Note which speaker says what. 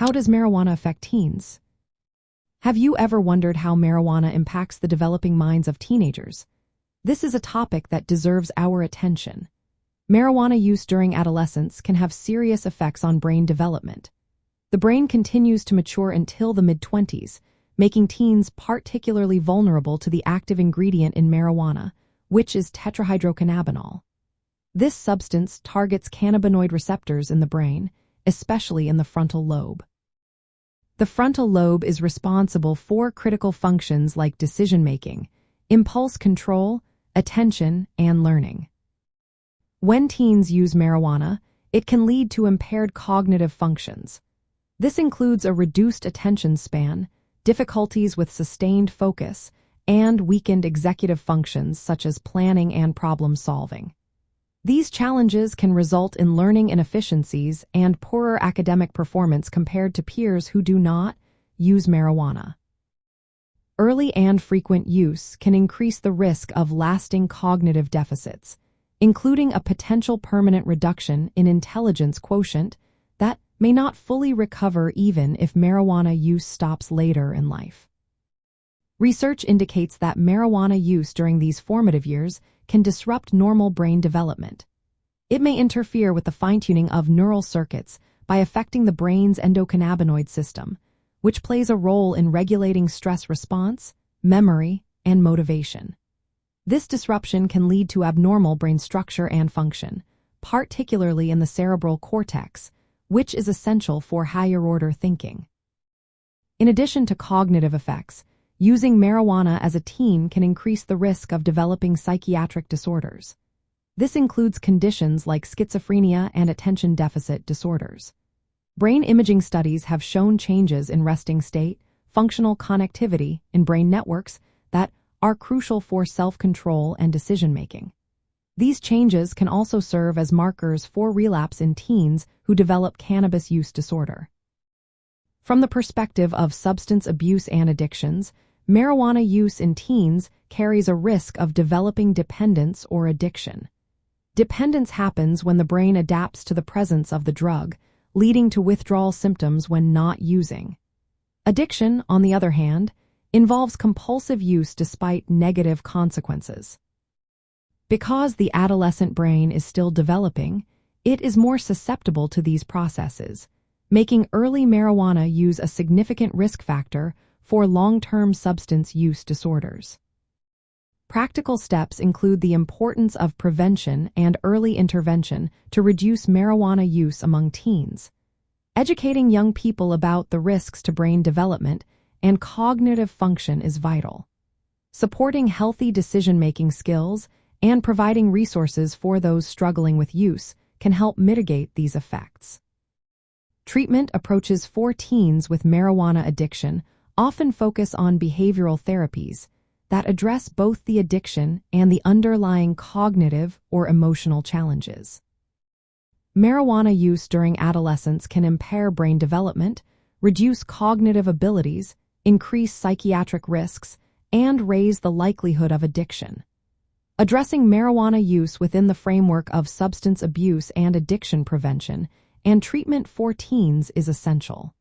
Speaker 1: How does marijuana affect teens? Have you ever wondered how marijuana impacts the developing minds of teenagers? This is a topic that deserves our attention. Marijuana use during adolescence can have serious effects on brain development. The brain continues to mature until the mid-20s, making teens particularly vulnerable to the active ingredient in marijuana, which is tetrahydrocannabinol. This substance targets cannabinoid receptors in the brain, especially in the frontal lobe. The frontal lobe is responsible for critical functions like decision-making, impulse control, attention, and learning. When teens use marijuana, it can lead to impaired cognitive functions. This includes a reduced attention span, difficulties with sustained focus, and weakened executive functions such as planning and problem-solving. These challenges can result in learning inefficiencies and poorer academic performance compared to peers who do not use marijuana. Early and frequent use can increase the risk of lasting cognitive deficits, including a potential permanent reduction in intelligence quotient that may not fully recover even if marijuana use stops later in life. Research indicates that marijuana use during these formative years can disrupt normal brain development. It may interfere with the fine-tuning of neural circuits by affecting the brain's endocannabinoid system, which plays a role in regulating stress response, memory, and motivation. This disruption can lead to abnormal brain structure and function, particularly in the cerebral cortex, which is essential for higher-order thinking. In addition to cognitive effects, using marijuana as a teen can increase the risk of developing psychiatric disorders. This includes conditions like schizophrenia and attention deficit disorders. Brain imaging studies have shown changes in resting state, functional connectivity in brain networks that are crucial for self-control and decision-making. These changes can also serve as markers for relapse in teens who develop cannabis use disorder. From the perspective of substance abuse and addictions, marijuana use in teens carries a risk of developing dependence or addiction. Dependence happens when the brain adapts to the presence of the drug, leading to withdrawal symptoms when not using. Addiction, on the other hand, involves compulsive use despite negative consequences. Because the adolescent brain is still developing, it is more susceptible to these processes, making early marijuana use a significant risk factor for long-term substance use disorders. Practical steps include the importance of prevention and early intervention to reduce marijuana use among teens. Educating young people about the risks to brain development and cognitive function is vital. Supporting healthy decision-making skills and providing resources for those struggling with use can help mitigate these effects. Treatment approaches for teens with marijuana addiction often focus on behavioral therapies that address both the addiction and the underlying cognitive or emotional challenges. Marijuana use during adolescence can impair brain development, reduce cognitive abilities, increase psychiatric risks, and raise the likelihood of addiction. Addressing marijuana use within the framework of substance abuse and addiction prevention and treatment for teens is essential.